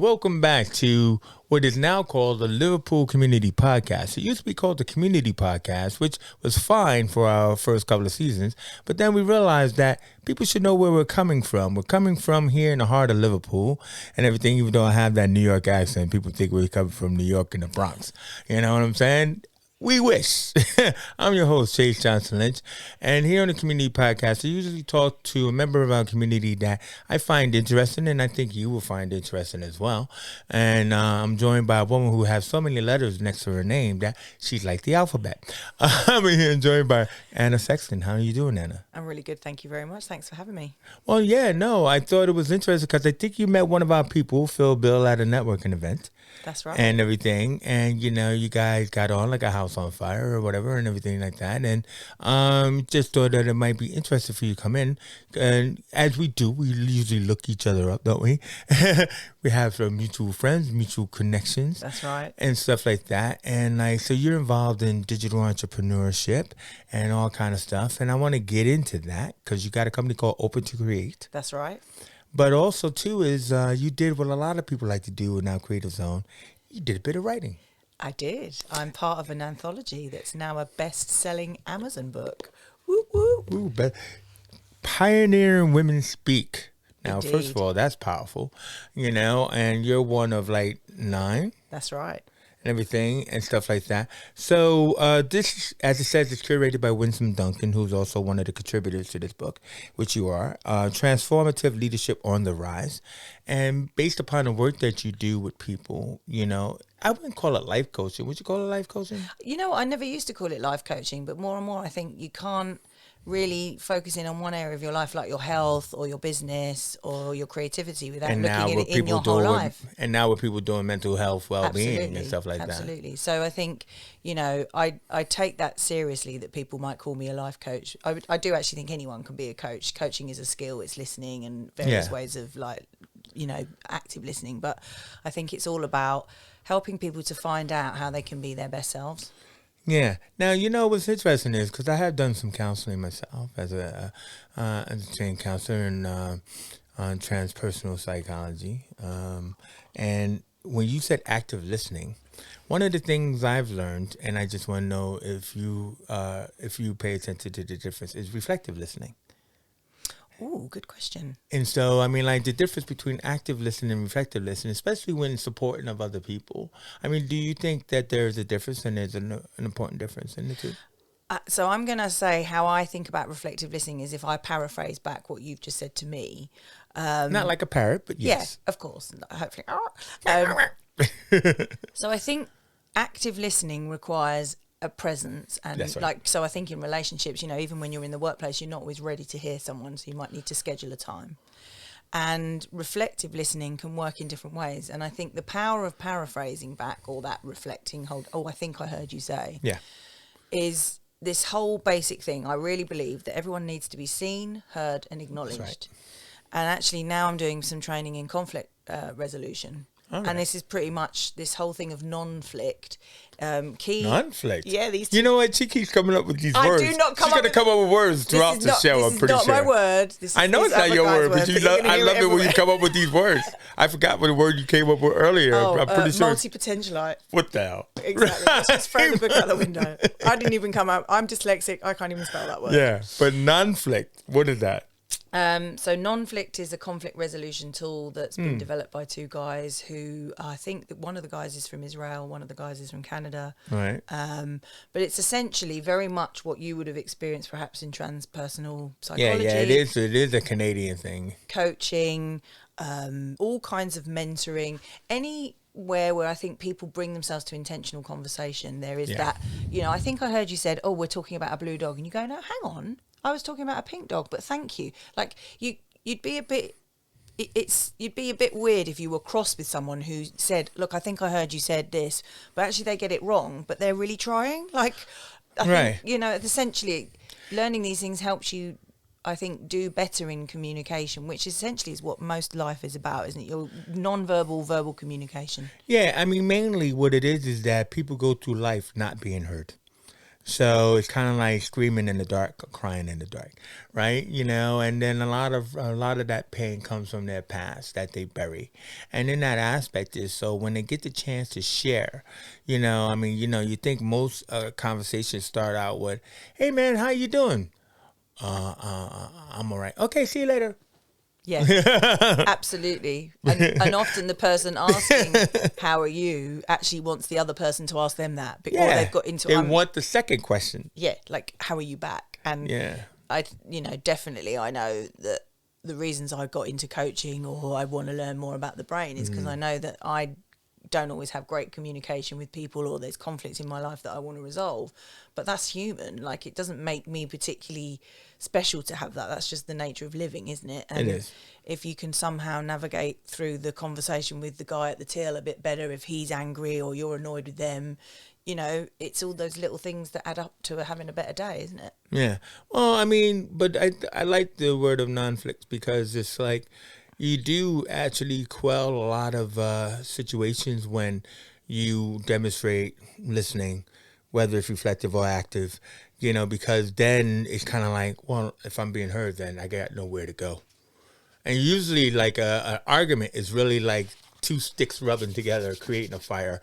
welcome back to what is now called the Liverpool Community Podcast. It used to be called the Community Podcast, which was fine for our first couple of seasons. But then we realized that people should know where we're coming from. We're coming from here in the heart of Liverpool and everything, even though I have that New York accent. People think we're coming from New York and the Bronx. You know what I'm saying? We wish. I'm your host, Chase Johnson Lynch, and here on the Community Podcast, I usually talk to a member of our community that I find interesting, and I think you will find interesting as well. And I'm joined by a woman who has so many letters next to her name that she's like the alphabet. I'm here joined by Anna Sexton. How are you doing, Anna? I'm really good. Thank you very much. Thanks for having me. Well, yeah, no, I thought it was interesting because I think you met one of our people, Phil Bill, at a networking event. That's right. And everything. And, you know, you guys got on like a house on fire or whatever and everything like that. And just thought that it might be interesting for you to come in. And as we do, we usually look each other up, don't we? We have some mutual friends, mutual connections. That's right. And stuff like that. And like, so you're involved in digital entrepreneurship and all kind of stuff. And I want to get into that because you got a company called Open to Create. That's right. But also, too, is you did what a lot of people like to do in our creative zone. You did a bit of writing. I did. I'm part of an anthology that's now a best-selling Amazon book. Woo, woo. Ooh, but Pioneering Women Speak. Now, Indeed. First of all, that's powerful, you know, and you're one of like 9. That's right. And everything and stuff like that. So this, as it says, is curated by Winsome Duncan, who's also one of the contributors to this book, which you are. Transformative Leadership on the Rise. And based upon the work that you do with people, you know, I wouldn't call it life coaching. Would you call it life coaching? You know, I never used to call it life coaching, but more and more I think you can't really focus in on one area of your life, like your health or your business or your creativity, without looking at it in your whole life. And now with people doing mental health, well-being and stuff like that. Absolutely. So I think, you know, I take that seriously, that people might call me a life coach. I do actually think anyone can be a coach. Coaching is a skill. It's listening and various ways of, like, you know, active listening. But I think it's all about helping people to find out how they can be their best selves. Yeah. Now, you know, what's interesting is, because I have done some counseling myself as a trained counselor in on transpersonal psychology. And when you said active listening, one of the things I've learned, and I just want to know if you pay attention to the difference, is reflective listening. Ooh, good question. And so, I mean, like the difference between active listening and reflective listening, especially when supporting of other people. I mean, do you think that there's a difference and there's an important difference in the two? So I'm going to say how I think about reflective listening is if I paraphrase back what you've just said to me. Not like a parrot, but yes. Yeah, of course. Hopefully. So I think active listening requires a presence, and right. So I think in relationships, you know, even when you're in the workplace, you're not always ready to hear someone, so you might need to schedule a time. And reflective listening can work in different ways, and I think the power of paraphrasing back, or that reflecting, I think I heard you say, is this whole basic thing. I really believe that everyone needs to be seen, heard, and acknowledged. Right. And actually now I'm doing some training in conflict resolution. Okay. And this is pretty much this whole thing of nonflict. Nonflict? Yeah, these. You know what? She keeps coming up with these words. I do not come She's going to come up with words throughout the show, I'm pretty sure. This is not my word. I know it's not your word, but I love it when you come up with these words. I forgot what the word you came up with earlier. I'm pretty sure. Multi-potentialite. What the hell? Exactly. Let's just throw the book out the window. I didn't even come up. I'm dyslexic. I can't even spell that word. Yeah, but nonflict, what is that? So nonflict is a conflict resolution tool that's been developed by 2 guys who, I think that one of the guys is from Israel, one of the guys is from Canada. Right. But it's essentially very much what you would have experienced perhaps in transpersonal psychology. Yeah, it is a Canadian thing. Coaching, all kinds of mentoring, anywhere where I think people bring themselves to intentional conversation. There is that, you know, I think I heard you said, we're talking about a blue dog, and you go, no, hang on. I was talking about a pink dog, but thank you. Like you'd be a bit weird if you were cross with someone who said, look, I think I heard you said this, but actually they get it wrong, but they're really trying. Like, I think, you know, essentially learning these things helps you, I think, do better in communication, which essentially is what most life is about, isn't it? Your non-verbal, verbal communication. Yeah, I mean, mainly what it is that people go through life not being heard. So it's kind of like screaming in the dark or crying in the dark, right? And then a lot of that pain comes from their past that they bury. And in that aspect is, so when they get the chance to share, you think most conversations start out with, "Hey man, how you doing?" I'm all right. Okay, see you later. Yeah, absolutely. And often the person asking, "How are you?" actually wants the other person to ask them that. Or they've got into. They want the second question. Yeah, like, "How are you back?" And definitely I know that the reasons I got into coaching or I want to learn more about the brain is because I know that I don't always have great communication with people, or there's conflicts in my life that I want to resolve. But that's human. Like, it doesn't make me particularly special to have that. That's just the nature of living, isn't it? And it is. If you can somehow navigate through the conversation with the guy at the till a bit better, if he's angry or you're annoyed with them, it's all those little things that add up to having a better day, isn't it? Yeah. Well, but I like the word of nonflicks because it's like, you do actually quell a lot of situations when you demonstrate listening, whether it's reflective or active, because then it's kind of like, well, if I'm being heard, then I got nowhere to go. And usually, like, an argument is really like two sticks rubbing together, creating a fire.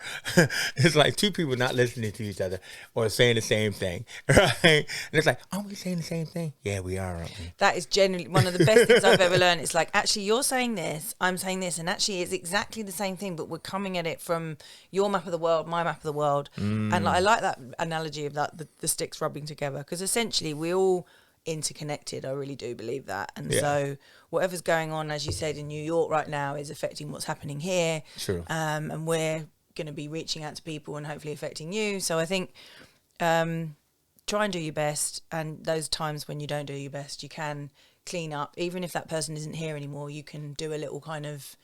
It's like two people not listening to each other or saying the same thing, right? And it's like, are we saying the same thing? Yeah, we are, aren't we? That is generally one of the best things I've ever learned. It's like, actually, you're saying this, I'm saying this, and actually it's exactly the same thing, but we're coming at it from your map of the world, my map of the world. And I like that analogy of that, the sticks rubbing together, because essentially we all interconnected. I really do believe that. And so whatever's going on, as you said, in New York right now is affecting what's happening here. True. And we're going to be reaching out to people and hopefully affecting you. So I think try and do your best, and those times when you don't do your best, you can clean up. Even if that person isn't here anymore, you can do a little kind of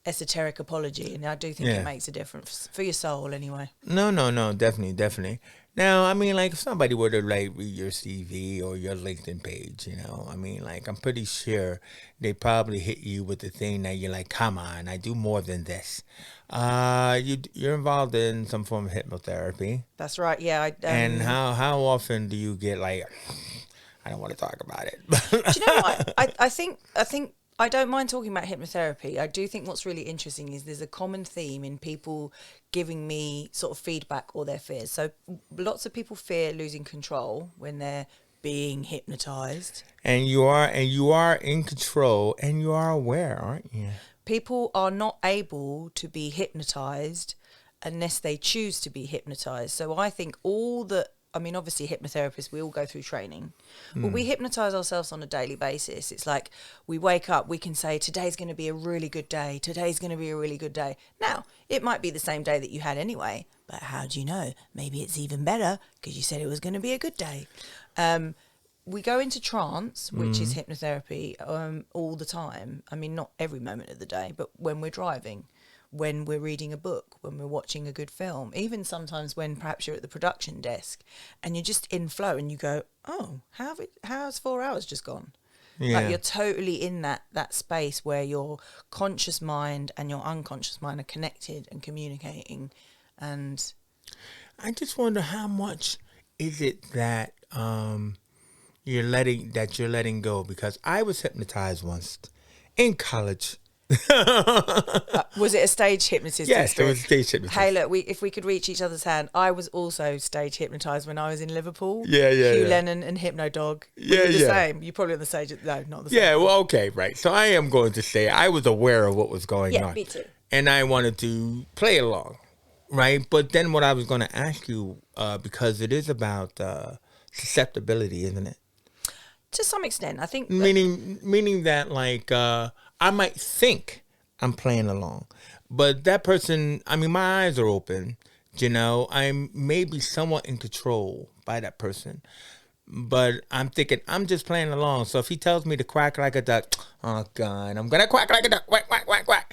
esoteric apology, and I do think it makes a difference for your soul anyway. No, definitely. Now, like, if somebody were to, like, read your CV or your LinkedIn page, I'm pretty sure they probably hit you with the thing that you're like, come on, I do more than this. You're involved in some form of hypnotherapy. That's right, yeah. And how often do you get, like, I don't want to talk about it? Do you know what? I think I don't mind talking about hypnotherapy. I do think what's really interesting is there's a common theme in people giving me sort of feedback or their fears. So lots of people fear losing control when they're being hypnotized. And you are in control, and you are aware, aren't you? People are not able to be hypnotized unless they choose to be hypnotized. So I think obviously hypnotherapists, we all go through training, but we hypnotize ourselves on a daily basis. It's like we wake up, we can say, today's going to be a really good day. Today's going to be a really good day. Now, it might be the same day that you had anyway, but how do you know? Maybe it's even better because you said it was going to be a good day. We go into trance, which is hypnotherapy, all the time. Not every moment of the day, but when we're driving, when we're reading a book, when we're watching a good film, even sometimes when perhaps you're at the production desk and you're just in flow and you go, oh, how's 4 hours just gone? Yeah. Like, you're totally in that space where your conscious mind and your unconscious mind are connected and communicating. And I just wonder, how much is it that you're letting go? Because I was hypnotized once in college. Was it a stage hypnotist? Yes, it was a stage hypnotist. Hey, look, if we could reach each other's hand, I was also stage hypnotized when I was in Liverpool. Yeah. Hugh Lennon and Hypno Dog. Yeah, the same. You probably on the stage. No, not the same. Yeah, well, okay, right. So I am going to say I was aware of what was going on. Yeah, me too. And I wanted to play along, right? But then what I was going to ask you, because it is about susceptibility, isn't it? To some extent, I think. Meaning that, like, I might think I'm playing along, but that person, my eyes are open, I'm maybe somewhat in control by that person, but I'm thinking I'm just playing along. So if he tells me to quack like a duck, oh God, I'm going to quack like a duck, quack, quack, quack, quack,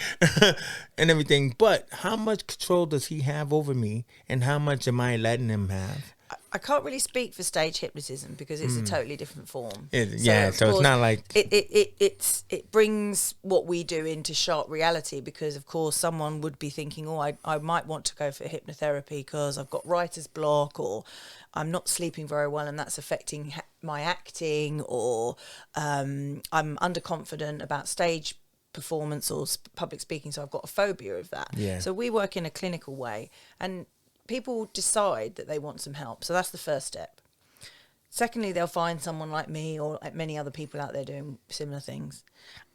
and everything. But how much control does he have over me, and how much am I letting him have? I can't really speak for stage hypnotism because it's a totally different form. So it's not like it brings what we do into sharp reality, because of course someone would be thinking, oh, I might want to go for hypnotherapy because I've got writer's block, or I'm not sleeping very well and that's affecting my acting, or I'm underconfident about stage performance or public speaking, so I've got a phobia of that. So we work in a clinical way, and people decide that they want some help. So that's the first step. Secondly, they'll find someone like me or like many other people out there doing similar things,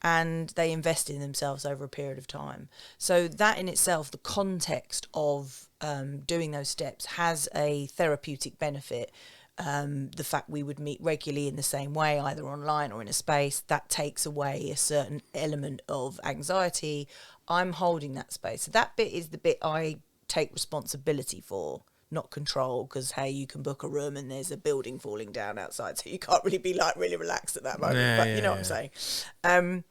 and they invest in themselves over a period of time. So that in itself, the context of doing those steps has a therapeutic benefit. The fact we would meet regularly in the same way, either online or in a space, that takes away a certain element of anxiety. I'm holding that space. So that bit is the bit I take responsibility for, not control, because hey, you can book a room and there's a building falling down outside, so you can't really be like really relaxed at that moment. But you know what I'm saying.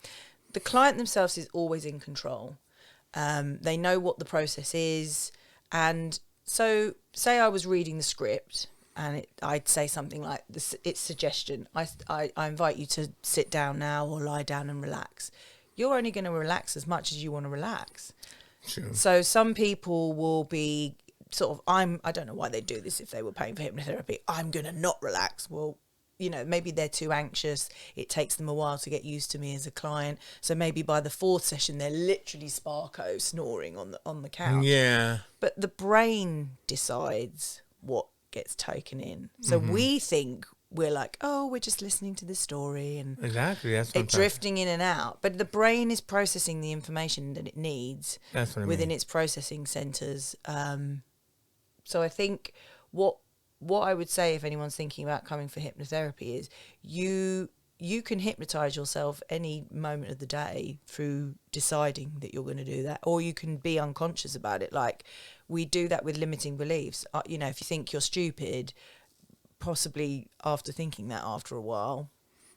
The client themselves is always in control. They know what the process is, and so say I was reading the script and I'd say something like this, it's suggestion. I invite you to sit down now or lie down and relax. You're only going to relax as much as you want to relax. True. So some people will be sort of, I don't know why they do this if they were paying for hypnotherapy. I'm going to not relax. Well, you know, maybe they're too anxious. It takes them a while to get used to me as a client. So maybe by the fourth session, they're literally sparko snoring on the couch. Yeah. But the brain decides what gets taken in. So we think we're like, oh, we're just listening to the story and exactly, that's what drifting in and out. But the brain is processing the information that it needs within its processing centres. So I think what I would say if anyone's thinking about coming for hypnotherapy is you can hypnotise yourself any moment of the day through deciding that you're going to do that, or you can be unconscious about it. Like we do that with limiting beliefs. You know, if you think you're stupid, possibly after thinking that after a while,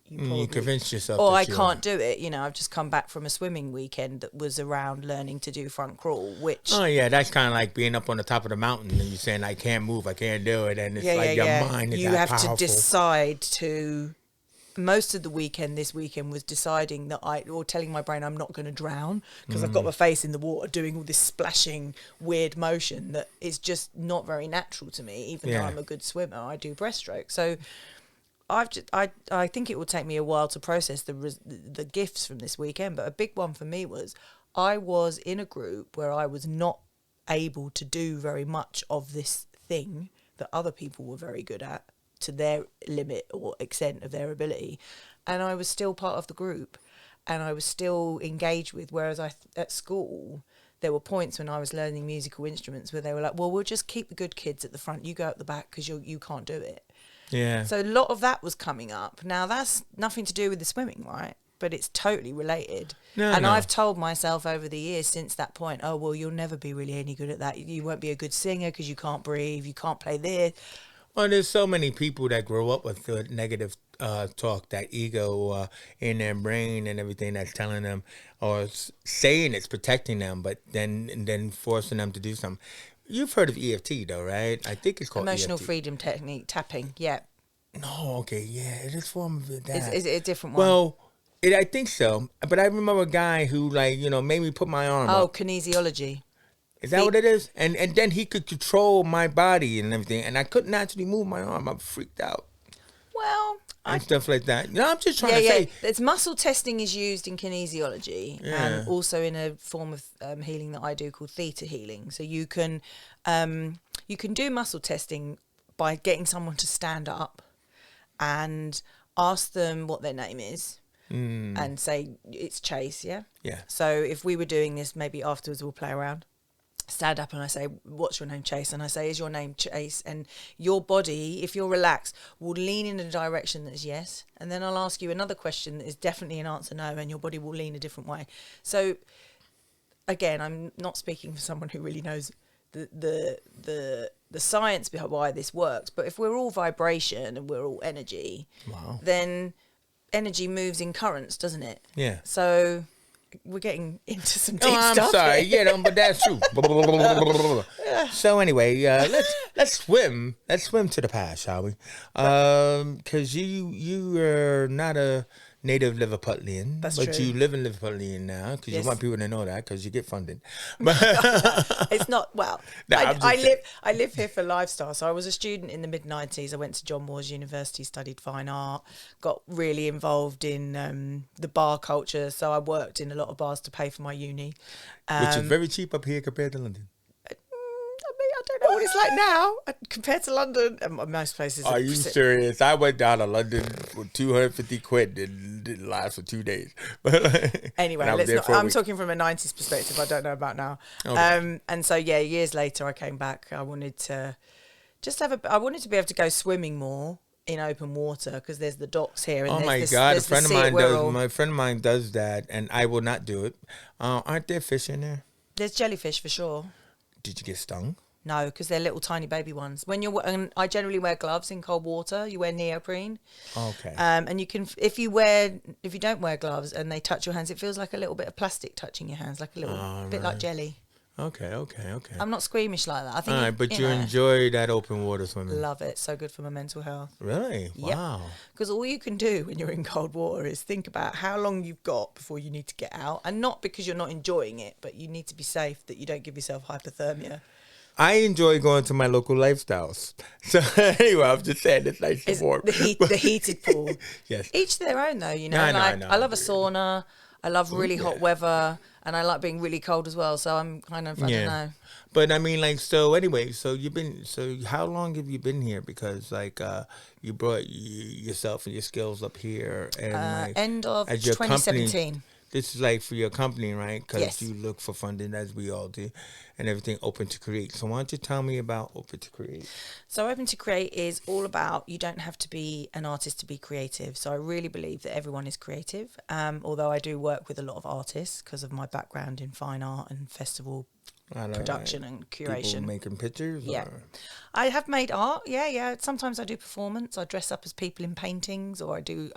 you convince yourself. Or I can't do it. You know, I've just come back from a swimming weekend that was around learning to do front crawl, which... Oh, yeah, that's kind of like being up on the top of the mountain and you're saying, I can't move, I can't do it. And it's your mind is that powerful. You have to decide to... Most of the weekend, this weekend, was deciding that or telling my brain I'm not going to drown because I've got my face in the water doing all this splashing weird motion that is just not very natural to me, even though I'm a good swimmer. I do breaststroke. So I think it will take me a while to process the gifts from this weekend, but a big one for me was I was in a group where I was not able to do very much of this thing that other people were very good at, to their limit or extent of their ability, and I was still part of the group and I was still engaged with, whereas at school there were points when I was learning musical instruments where they were like, well, we'll just keep the good kids at the front, you go at the back because you can't do it. So a lot of that was coming up. Now that's nothing to do with the swimming, right? But it's totally related. I've told myself over the years since that point, oh, well, you'll never be really any good at that, you won't be a good singer because you can't breathe, you can't play this. Well, there's so many people that grow up with the negative talk, that ego in their brain and everything that's telling them or saying it's protecting them, but then forcing them to do something. You've heard of EFT, though, right? I think it's called Emotional EFT. Freedom Technique, tapping, yeah. No, okay, yeah, it is form of that. Is it a different one? Well, I think so. But I remember a guy who, made me put my arm up. Oh, kinesiology. Is that what it is? And then he could control my body and everything, and I couldn't actually move my arm. I'm freaked out. Well, and stuff like that. No, I'm just trying to say. It's muscle testing is used in kinesiology and also in a form of healing that I do called theta healing. So you can do muscle testing by getting someone to stand up and ask them what their name is and say it's Chase, yeah? Yeah. So if we were doing this, maybe afterwards we'll play around. Stand up and I say, what's your name, Chase? And I say, is your name Chase? And your body, if you're relaxed, will lean in a direction that is yes. And then I'll ask you another question that is definitely an answer no, and your body will lean a different way. So again, I'm not speaking for someone who really knows the science behind why this works, but if we're all vibration and we're all energy, then energy moves in currents, doesn't it? Yeah. So we're getting into some deep I'm stuff. sorry. Yeah, but that's true. So anyway, let's swim. Let's swim to the past, shall we? Because you are not a native Liverpudlian, That's but true. you live in Liverpudlian now because Yes. you want people to know that because you get funded. It's not, well, No, I live here for lifestyle. So I was a student in the mid-90s. I went to John Moores University, studied fine art, got really involved in the bar culture. So I worked in a lot of bars to pay for my uni. Which is very cheap up here compared to London. I don't know what it's like now compared to London. Most places. Are you serious? I went down to London for 250 quid and didn't last for 2 days. Anyway, I'm talking from a 90s perspective. I don't know about now. Okay. And so, yeah, years later I came back. I wanted to I wanted to be able to go swimming more in open water because there's the docks here. And oh my God, a friend of mine does. My friend of mine does that, and I will not do it. Aren't there fish in there? There's jellyfish for sure. Did you get stung? No, because they're little tiny baby ones. I generally wear gloves in cold water. You wear neoprene. Okay. And you can, if you don't wear gloves and they touch your hands, it feels like a little bit of plastic touching your hands, like a little bit like jelly. Okay. I'm not squeamish like that. I think. All right, but you enjoy that open water swimming. Love it. So good for my mental health. Really? Wow. Because all you can do when you're in cold water is think about how long you've got before you need to get out, and not because you're not enjoying it, but you need to be safe that you don't give yourself hypothermia. I enjoy going to my local lifestyles. So anyway, I'm just saying it's nice and warm. The heated pool. Yes. Each their own, though. You know, I know. I love a sauna. I love really hot weather, and I like being really cold as well. So I'm kind of I don't know. But I mean, like, so anyway, so how long have you been here? Because you brought yourself and your skills up here, and end of 2017. Company, this is like for your company, right? Because yes. You look for funding, as we all do, and everything Open to Create. So why don't you tell me about Open to Create? So Open to Create is all about, you don't have to be an artist to be creative. So I really believe that everyone is creative, although I do work with a lot of artists because of my background in fine art and festival production and curation. People making pictures? Yeah. Or? I have made art, yeah. Sometimes I do performance. I dress up as people in paintings, or I do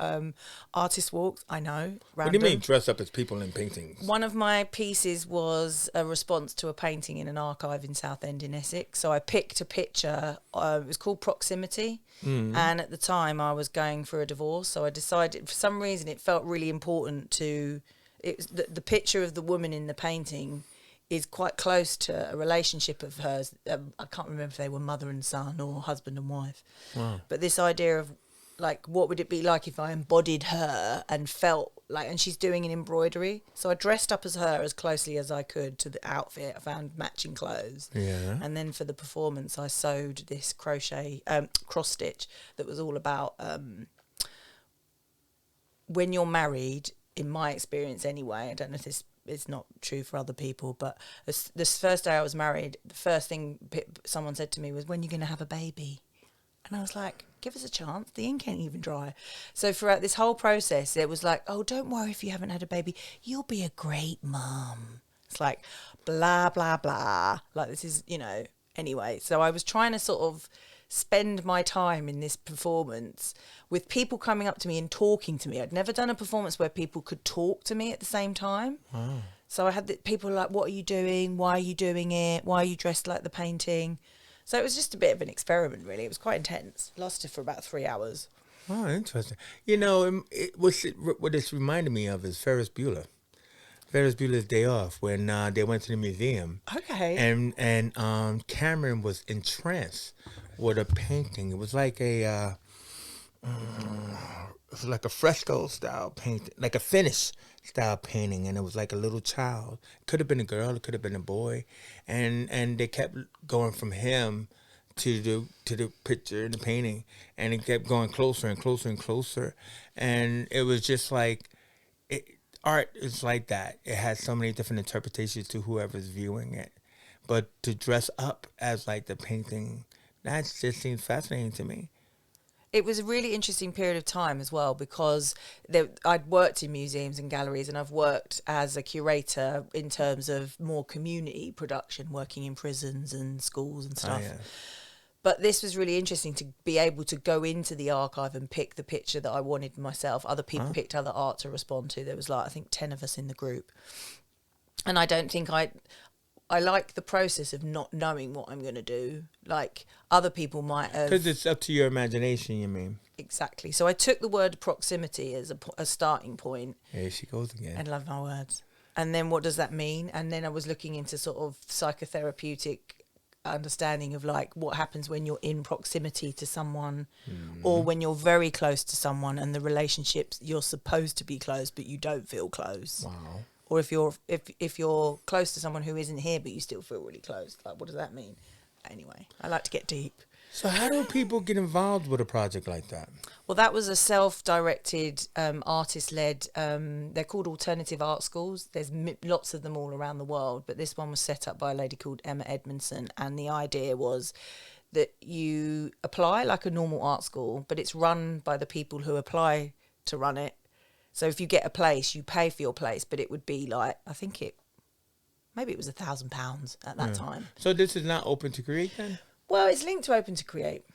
artist walks. I know. Random. What do you mean dress up as people in paintings? One of my pieces was a response to a painting in an archive in Southend in Essex. So I picked a picture. It was called Proximity. Mm. And at the time I was going through a divorce. So I decided, for some reason, it felt really important to... The picture of the woman in the painting is quite close to a relationship of hers. I can't remember if they were mother and son or husband and wife. Wow. But this idea of, like, what would it be like if I embodied her and felt like, and she's doing an embroidery. So I dressed up as her as closely as I could to the outfit. I found matching clothes. Yeah. And then for the performance, I sewed this crochet, cross stitch that was all about when you're married, in my experience anyway, I don't know if this it's not true for other people, but this first day I was married, the first thing someone said to me was, when are you going to have a baby? And I was like, give us a chance. The ink ain't even dry. So throughout this whole process, it was like, oh, don't worry if you haven't had a baby. You'll be a great mum. It's like, blah, blah, blah. Like, this is, anyway. So I was trying to sort of spend my time in this performance with people coming up to me and talking to me. I'd never done a performance where people could talk to me at the same time. Oh. So I had people like, what are you doing? Why are you doing it? Why are you dressed like the painting? So it was just a bit of an experiment, really. It was quite intense. Lasted for about 3 hours. Oh, interesting. What this reminded me of is Ferris Bueller. Ferris Bueller's Day Off, when they went to the museum. Okay. And Cameron was entranced with a painting. It was like a fresco style painting, like a Finnish style painting, and it was like a little child. It could have been a girl, it could have been a boy, and they kept going from him to the picture and the painting, and it kept going closer and closer and closer, and it was just like art is like that. It has so many different interpretations to whoever's viewing it, but to dress up as like the painting, that just seems fascinating to me. It was a really interesting period of time as well, because I'd worked in museums and galleries, and I've worked as a curator in terms of more community production, working in prisons and schools and stuff. Oh, yeah. But this was really interesting to be able to go into the archive and pick the picture that I wanted myself. Other people picked other art to respond to. There was I think 10 of us in the group. And I don't think I like the process of not knowing what I'm going to do. Like other people might have. Because it's up to your imagination, you mean? Exactly. So I took the word proximity as a starting point. Here she goes again. I love my words. And then what does that mean? And then I was looking into sort of psychotherapeutic understanding of what happens when you're in proximity to someone or when you're very close to someone and the relationships you're supposed to be close but you don't feel close. Wow. Or if you're close to someone who isn't here but you still feel really close. What does that mean? Anyway, I like to get deep. So how do people get involved with a project like that? Well, that was a self-directed, artist-led, they're called alternative art schools. There's lots of them all around the world, but this one was set up by a lady called Emma Edmondson, and the idea was that you apply like a normal art school, but it's run by the people who apply to run it. So if you get a place, you pay for your place, but it would be maybe it was £1,000 at that time. So this is not open to create then? Well, it's linked to Open to Create.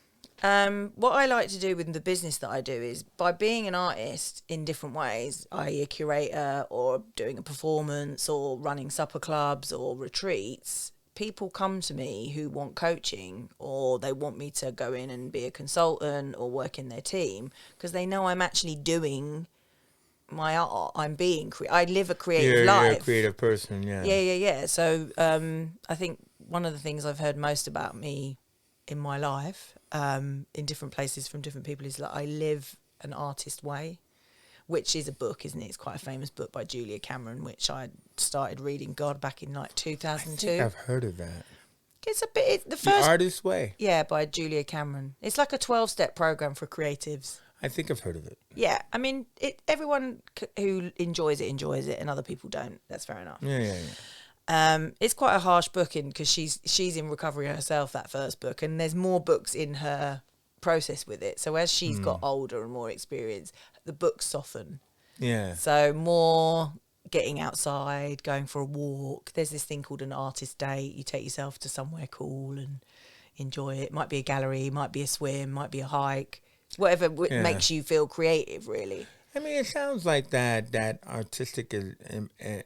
What I like to do with the business that I do is by being an artist in different ways, i.e. a curator or doing a performance or running supper clubs or retreats, people come to me who want coaching or they want me to go in and be a consultant or work in their team because they know I'm actually doing my art. I'm being I live a creative life. You're a creative person, yeah. Yeah. So I think one of the things I've heard most about me in my life, in different places from different people, is I live an artist way, which is a book, isn't it? It's quite a famous book by Julia Cameron, which I started reading, back in 2002. I think I've heard of that. It's a bit the Artist Way. Yeah, by Julia Cameron. It's like a 12-step program for creatives. I think I've heard of it. Yeah, I mean, everyone who enjoys it, and other people don't. That's fair enough. Yeah. It's quite a harsh book because she's in recovery herself, that first book, and there's more books in her process with it. So as she's got older and more experience, the books soften. Yeah. So more getting outside, going for a walk. There's this thing called an artist date. You take yourself to somewhere cool and enjoy it. Might be a gallery, might be a swim, might be a hike. Whatever makes you feel creative, really. I mean, it sounds like that artistic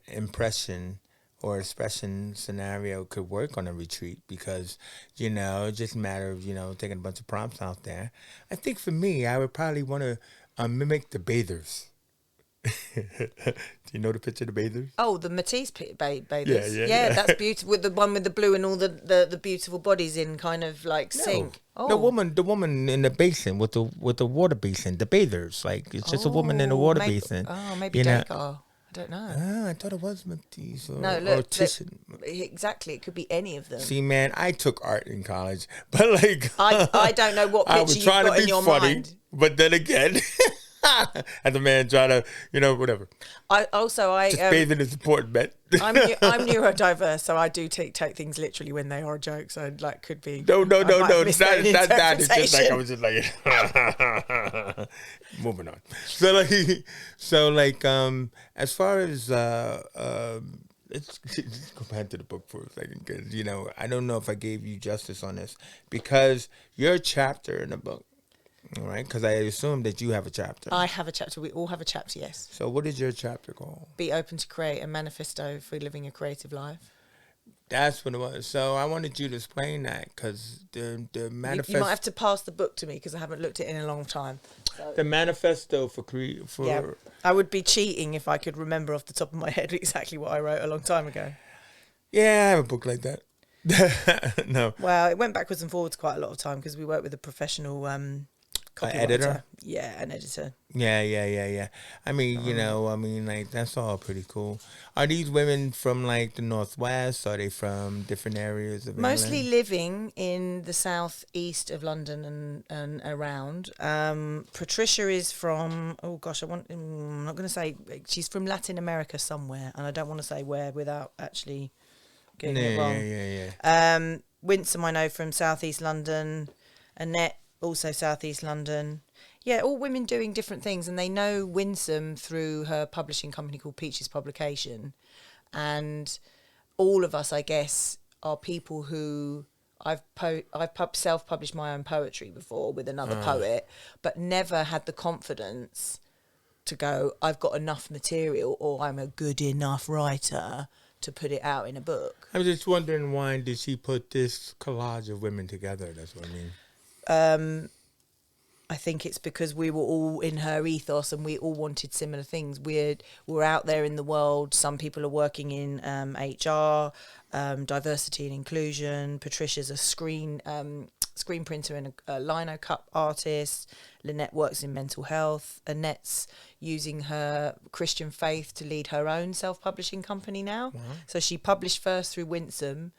impression or expression scenario could work on a retreat because, it's just a matter of, taking a bunch of prompts out there. I think for me, I would probably want to mimic the bathers. Do you know the picture of the bathers? Oh, the Matisse bathers. Yeah, that's beautiful. With the one with the blue and all the beautiful bodies in kind of sink. Oh. The woman in the basin with the water basin, the bathers. It's just a woman in the water basin. Oh, maybe Degas. I don't know. I thought it was Matisse or Titian. Exactly, it could be any of them. See, man, I took art in college, but I don't know what picture you've got in your mind. But then again. And the man trying to, whatever. Just bathing is important, man. I'm neurodiverse, so I do take things literally when they are a joke. So could be. No. It's not that. It's just I was just moving on. So as far as let's go back to the book for a second because I don't know if I gave you justice on this because your chapter in the book. All right, because I assume that you have a chapter. I have a chapter. We all have a chapter, yes. So what is your chapter called? Be Open to Create, a manifesto for living a creative life. That's what it was. So I wanted you to explain that because the manifesto... You might have to pass the book to me because I haven't looked at it in a long time. So. The manifesto for... Yeah, I would be cheating if I could remember off the top of my head exactly what I wrote a long time ago. Yeah, I have a book like that. No. Well, it went backwards and forwards quite a lot of time because we work with a professional... editor? Yeah, an editor. Yeah. I mean, that's all pretty cool. Are these women from, the Northwest? Are they from different areas of Mostly England? living in the southeast of London and around. Patricia is from, I'm not going to say, she's from Latin America somewhere, and I don't want to say where without actually getting it wrong. Yeah. Winsome, I know, from southeast London. Annette, also southeast London. Yeah, all women doing different things, and they know Winsome through her publishing company called Peaches Publication. And all of us, I guess, are people who I've self-published my own poetry before with another poet, but never had the confidence to go, I've got enough material or I'm a good enough writer to put it out in a book. I'm just wondering, why did she put this collage of women together? That's what I mean. I think it's because we were all in her ethos and we all wanted similar things. We're out there in the world. Some people are working in HR, diversity and inclusion. Patricia's a screen printer and a lino cup artist. Lynette works in mental health. Annette's using her Christian faith to lead her own self-publishing company now. Wow. So she published first through Winsome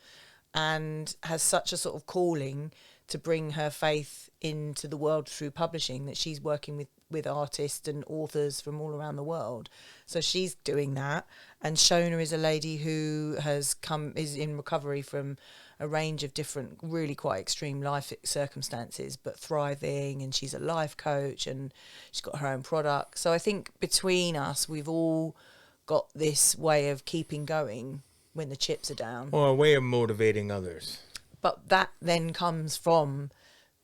and has such a sort of calling to bring her faith into the world through publishing that she's working with artists and authors from all around the world. So she's doing that. And Shona is a lady who is in recovery from a range of different, really quite extreme life circumstances, but thriving, and she's a life coach and she's got her own product. So I think between us, we've all got this way of keeping going when the chips are down. Or a way of motivating others. But that then comes from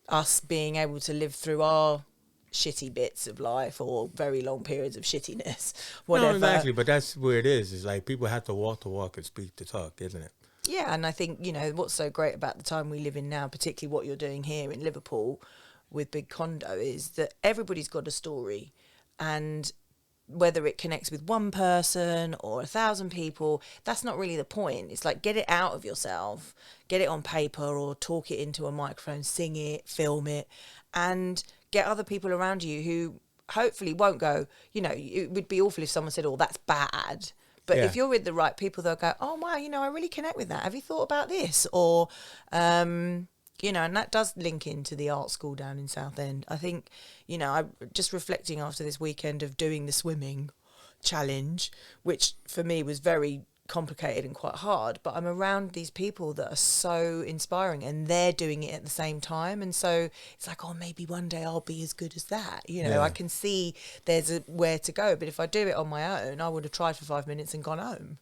us being able to live through our shitty bits of life or very long periods of shittiness, whatever. No, exactly, but that's where it is. It's like people have to walk the walk and speak the talk, isn't it? Yeah, and I think, what's so great about the time we live in now, particularly what you're doing here in Liverpool with Big Condo, is that everybody's got a story, and whether it connects with one person or 1,000 people, that's not really the point. It's like, get it out of yourself, get it on paper or talk it into a microphone, sing it, film it, and get other people around you who hopefully won't go, it would be awful if someone said, oh, that's bad. But if you're with the right people, they'll go, oh, wow, I really connect with that. Have you thought about this? Or, and that does link into the art school down in Southend. I think, I'm just reflecting after this weekend of doing the swimming challenge, which for me was very complicated and quite hard, but I'm around these people that are so inspiring and they're doing it at the same time, and so it's like, oh, maybe one day I'll be as good as that. I can see there's where to go, but if I do it on my own, I would have tried for 5 minutes and gone home.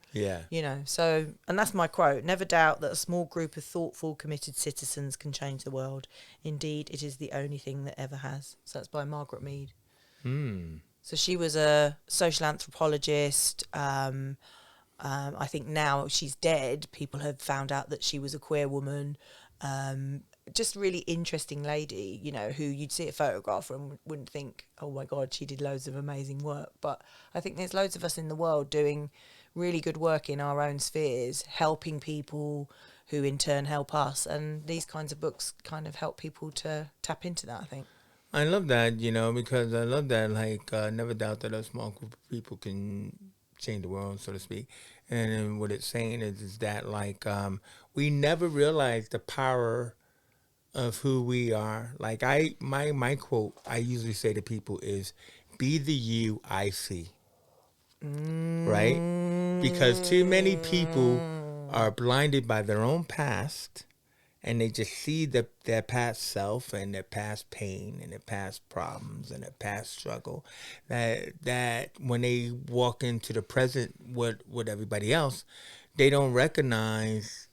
So, and that's my quote: never doubt that a small group of thoughtful, committed citizens can change the world. Indeed, it is the only thing that ever has. So that's by Margaret Mead. So she was a social anthropologist. I think now she's dead, people have found out that she was a queer woman. Just really interesting lady, who you'd see a photograph and wouldn't think, oh my God, she did loads of amazing work. But I think there's loads of us in the world doing really good work in our own spheres, helping people who in turn help us. And these kinds of books kind of help people to tap into that, I think. I love that, because I love that, never doubt that a small group of people can change the world, so to speak. And then what it's saying is that we never realize the power of who we are. Like my quote I usually say to people is, be the you I see. Right? Because too many people are blinded by their own past, and they just see their past self and their past pain and their past problems and their past struggle. That when they walk into the present with everybody else, they don't recognize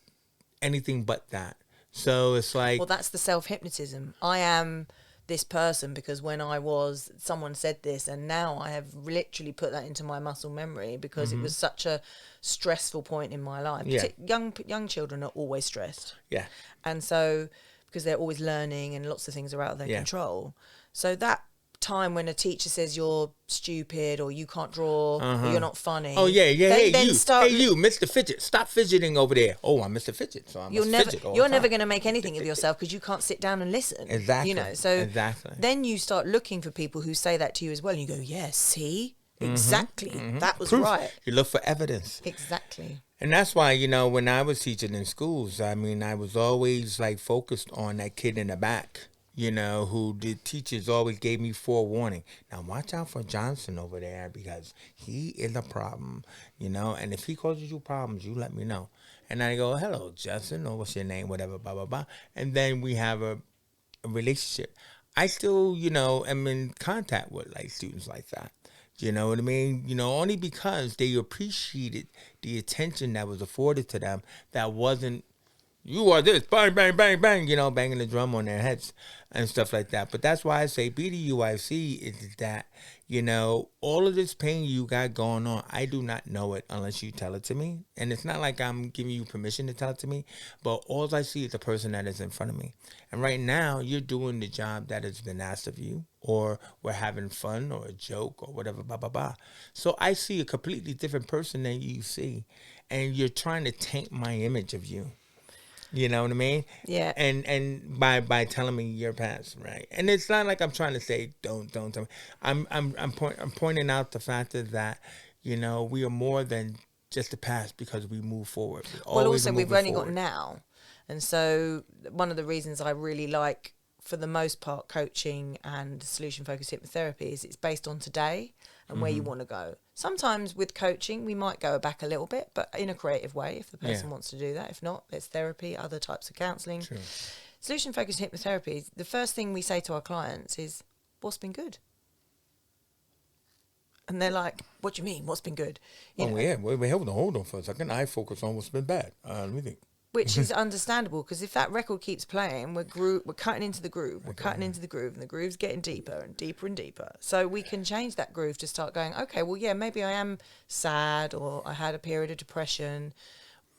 anything but that. So it's like... Well, that's the self-hypnotism. I am this person because when I was, someone said this, and now I have literally put that into my muscle memory because it was such a stressful point in my life. Yeah. Young children are always stressed. Yeah. And so, because they're always learning and lots of things are out of their control. So that time when a teacher says you're stupid or you can't draw or you're not funny. Oh, yeah. Hey, you, Mr. Fidget, stop fidgeting over there. Oh, I'm Mr. Fidget, so I'm fidget all the time. You're never going to make anything of yourself because you can't sit down and listen. Exactly. Exactly. Then you start looking for people who say that to you as well. And you go, yeah, see? Exactly. That was Proof. right. You look for evidence. Exactly. And that's why, when I was teaching in schools, I was always focused on that kid in the back, who the teachers always gave me forewarning. Now watch out for Johnson over there because he is a problem, and if he causes you problems, you let me know. And I go, hello, Justin, or what's your name, whatever, blah, blah, blah. And then we have a relationship. I still, am in contact with students like that. You know what I mean? Only because they appreciated the attention that was afforded to them that wasn't You are this, bang, bang, bang, bang, banging the drum on their heads and stuff like that. But that's why I say BDUIC is that, all of this pain you got going on, I do not know it unless you tell it to me. And it's not like I'm giving you permission to tell it to me, but all I see is the person that is in front of me. And right now, you're doing the job that has been asked of you, or we're having fun or a joke or whatever, blah, blah, blah. So I see a completely different person than you see. And you're trying to taint my image of you. You know what I mean? Yeah. And by telling me your past, right? And it's not like I'm trying to say don't tell me. I'm pointing out the fact that we are more than just the past because we move forward. Well, also we've only got now, and so one of the reasons I really like, for the most part, coaching and solution focused hypnotherapy is it's based on today and where you want to go. Sometimes with coaching, we might go back a little bit, but in a creative way if the person wants to do that. If not, it's therapy, other types of counselling. True. Solution-focused hypnotherapy, the first thing we say to our clients is, what's been good? And they're like, what do you mean, what's been good? Yeah, wait, hold on for a second. I focus on what's been bad. Let me think. Which is understandable, because if that record keeps playing, we're cutting into the groove. We're cutting into the groove, and the groove's getting deeper and deeper and deeper. So we can change that groove to start going, okay, well, yeah, maybe I am sad, or I had a period of depression.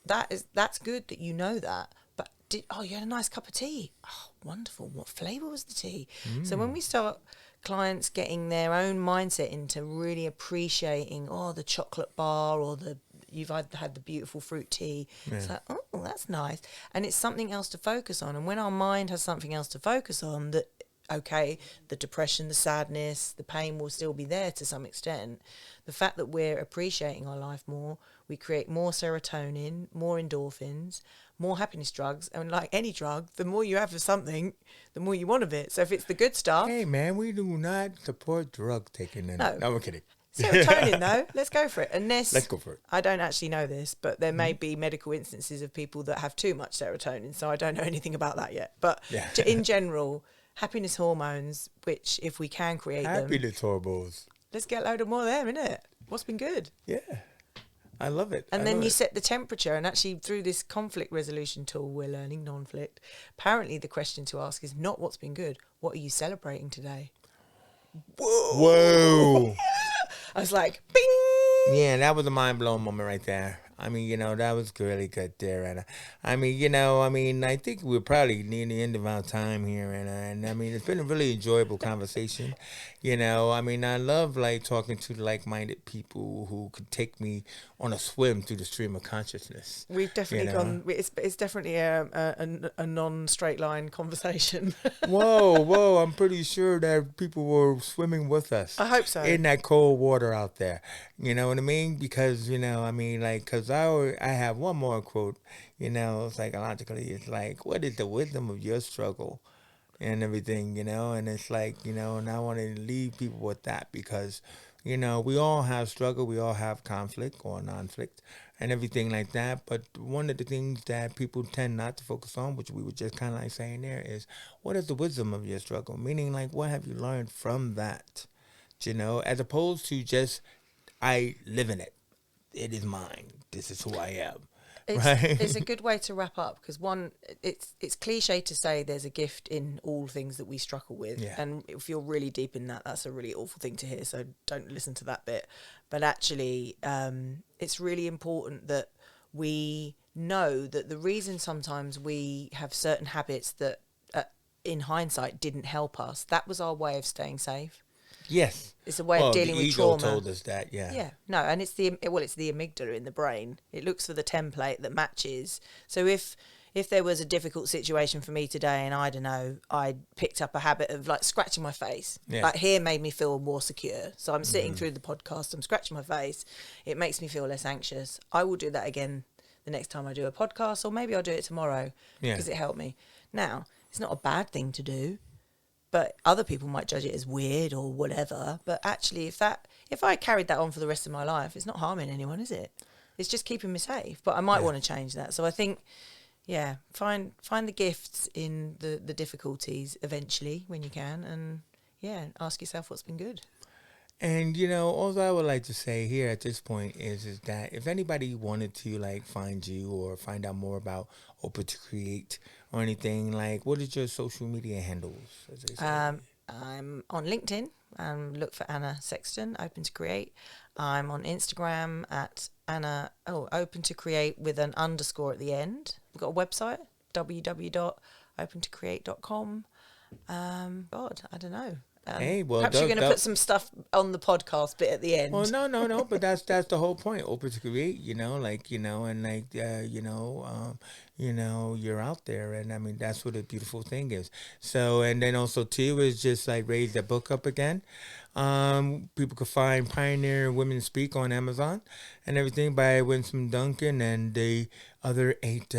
That's good that you know that. But you had a nice cup of tea. Oh, wonderful. What flavour was the tea? So when we start clients getting their own mindset into really appreciating, the chocolate bar, or you've had the beautiful fruit tea. Yeah. It's like, oh, that's nice. And it's something else to focus on. And when our mind has something else to focus on, that, okay, the depression, the sadness, the pain will still be there to some extent. The fact that we're appreciating our life more, we create more serotonin, more endorphins, more happiness drugs. And like any drug, the more you have of something, the more you want of it. So if it's the good stuff... Hey, man, we do not support drug taking. No, I'm kidding. Serotonin, though, let's go for it. Let's go for it. I don't actually know this, but there may be medical instances of people that have too much serotonin, so I don't know anything about that yet. But in general, happiness hormones, which if we can create happiness hormones, let's get a load of more there, innit? What's been good? Yeah, I love it. And then you set the temperature, and actually through this conflict resolution tool we're learning, nonflict, apparently the question to ask is not what's been good, what are you celebrating today? Whoa. I was like, bing! Yeah, that was a mind-blowing moment right there. I mean, that was really good there, Anna. I mean, I think we're probably near the end of our time here, Anna. And I mean, it's been a really enjoyable conversation. I mean, I love talking to like-minded people who could take me on a swim through the stream of consciousness. We've definitely gone. It's definitely a non-straight line conversation. Whoa! I'm pretty sure that people were swimming with us. I hope so. In that cold water out there. You know what I mean? Because because I have one more quote. Psychologically, it's like, what is the wisdom of your struggle? And everything, and it's like, and I want to leave people with that because, we all have struggle, we all have conflict or non-flict and everything like that. But one of the things that people tend not to focus on, which we were just kind of saying there, is what is the wisdom of your struggle? Meaning, what have you learned from that? As opposed to just, I live in it. It is mine. This is who I am. It's a good way to wrap up, because it's cliche to say there's a gift in all things that we struggle with, and if you're really deep in that, that's a really awful thing to hear, so don't listen to that bit. But actually, it's really important that we know that the reason sometimes we have certain habits that in hindsight didn't help us, that was our way of staying safe. Yes. It's a way of dealing with trauma. The ego told us that, yeah. Yeah. No, and it's the amygdala in the brain. It looks for the template that matches. So if there was a difficult situation for me today and I don't know, I picked up a habit of scratching my face. Yeah. Here made me feel more secure. So I'm sitting through the podcast, I'm scratching my face. It makes me feel less anxious. I will do that again the next time I do a podcast, or maybe I'll do it tomorrow because it helped me. Now, it's not a bad thing to do. But other people might judge it as weird or whatever. But actually, if I carried that on for the rest of my life, it's not harming anyone, is it? It's just keeping me safe. But I might want to change that. So I think, find the gifts in the difficulties eventually when you can, and ask yourself what's been good. And all I would like to say here at this point is that if anybody wanted to like find you or find out more about Open to Create or anything, like what is your social media handles, as they say? I'm on LinkedIn. Look for Anna Sexton, Open to Create. I'm on Instagram at Open to Create with an underscore at the end. We've got a website, www.opentocreate.com. God, I don't know. Perhaps you're going to put some stuff on the podcast bit at the end. Well, no. But that's the whole point. Open to Create, you're out there, and I mean that's what a beautiful thing is. So, and then also too is just like raise the book up again. People can find Pioneer Women Speak on Amazon and everything by Winsome Duncan and the other 8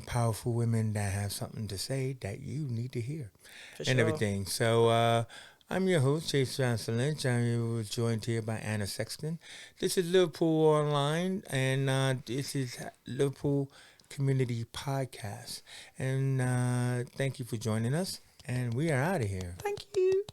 powerful women that have something to say that you need to hear. For and sure. Everything. So I'm your host, Chase Johnson Lynch. I'm joined here by Anna Sexton. This is Liverpool Online, and this is Liverpool Community Podcast. And thank you for joining us, and we are out of here. Thank you.